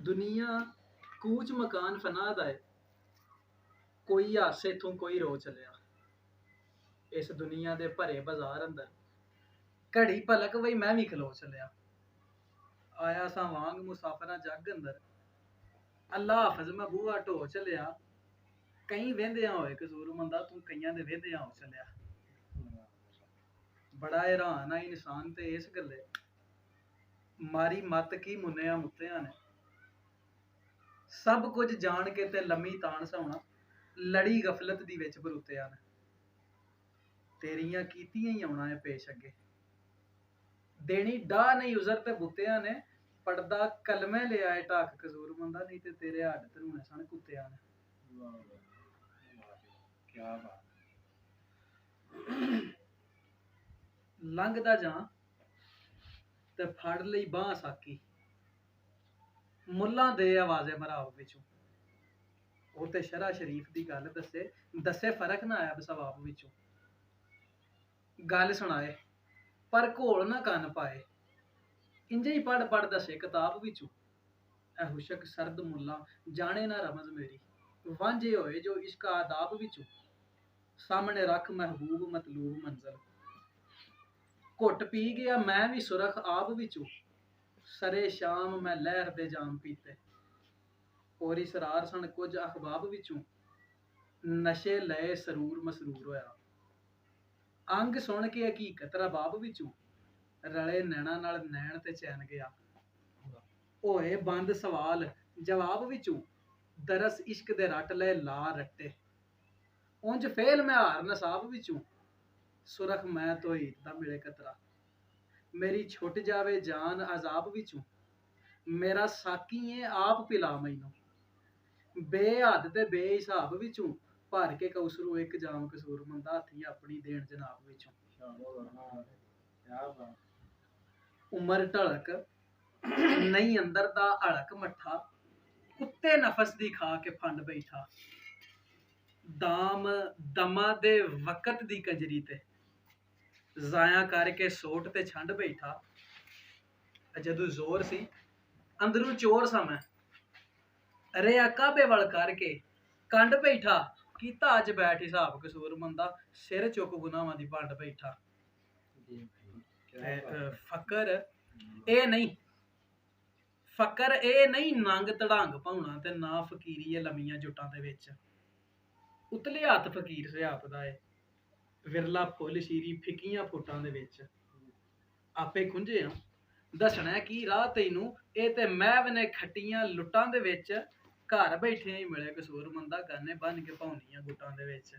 दुनिया कूच मकान फना दा है, कोई हासे इथों कोई रो चलिया। इस दुनिया दे भरे बाजार अंदर घड़ी पलक बई मैं भी खलो चलिया। आया सा वांग मुसाफरा जग अंदर, अल्लाह हाफिज मैं बूहा ढो चलिया। कई वेंदिया होए कसूरमंदा तू कईयां दे वेंदिया हो चलिया। बड़ा हैरान आ इंसान ते इस गल्ले, मारी मत की मुन्निया मुत्तिया ने। सब कुछ जान के ते लम्मी तान सौना, लड़ी गफलत दी विच बरुत्तिया ने। तेरियां कीतियां ही आउणा है पेश अगे, देनी डाह नहीं उजर ते बुत्तिया ने। पड़दा कलमे ले आए ढाक कसूरमंदा, नहीं ते तेरे हड्ड धरूने सन कुत्तिया ने। क्या बात। लंघदा जां ते फड़ लई बांह साकी, मुल्लां दे आवाज़े मराब विचों। वो ते शरा शरीफ दी गल दसे, दसे फर्क ना आया सवाब विचों। गल सुनाए पर घोल ना कन पाए, इंजे ही पढ़ पढ़ दसे किताब विचों। ऐ हुशक सर्द मुल्ला जाने ना रमज मेरी, वांझे होए जो इश्क आदाब विचों। सामने रख महबूब मतलूब मंजल, घुट पी गया मैं भी सुरख आब विचों। सरे शाम मैं लहर दे जाम पीते, और इसरार सन कुछ अखबाब विचों। नशे लए सरूर मसरूर होया, अंग सुन के हकीकत रबाब विचों। रले नैना नाल नैन ते चैन गया, होए बंद सवाल जवाब विचों। दरस इश्क दे रट लए ला रट्टे, उंज फेल मैं हार नसाब विचों। सुरख मैं तो हीत दा मिले कतरा, मेरी छुट जावे जान अजाब विचों। मेरा साकी है आप पिला मैनू, बेहद ते बेहिसाब विचों। भर के कौसरू एक जाम कसूरमंदा, हाथी अपनी देन जनाब विचों। उमर ढलक नहीं अंदर दा हड़क मठा, कुत्ते नफस दी खा के फंड बैठा। दाम दमा दे वकत दी कंजरी ते, जाया करके सोट ते छंड बैठा। जदू जोर सी अंदरू चोर सा मैं, रेया काबे वल करके कंड बैठा। कीता अज बैठ हिसाब कसूरमंदा, सिर चुक गुनाहां दी भंड बैठा। फकर ए नहीं, फकर ए नहीं नंग धड़ंग पाउणा, ते ना फकीरी है लमियां जुटां दे विच। उतले हत्थ फकीर सियापदा है, विरला फुल शीरी फिकियां फुटां दे विच। आपे खुंझे आ दसना की राह तैनू, ए ते मैव ने खट्टियां लुट्टां दे विच। घर बैठे ही मिले कसूरमंदा, गाने बन के पाउनियां गुट्टां दे विच।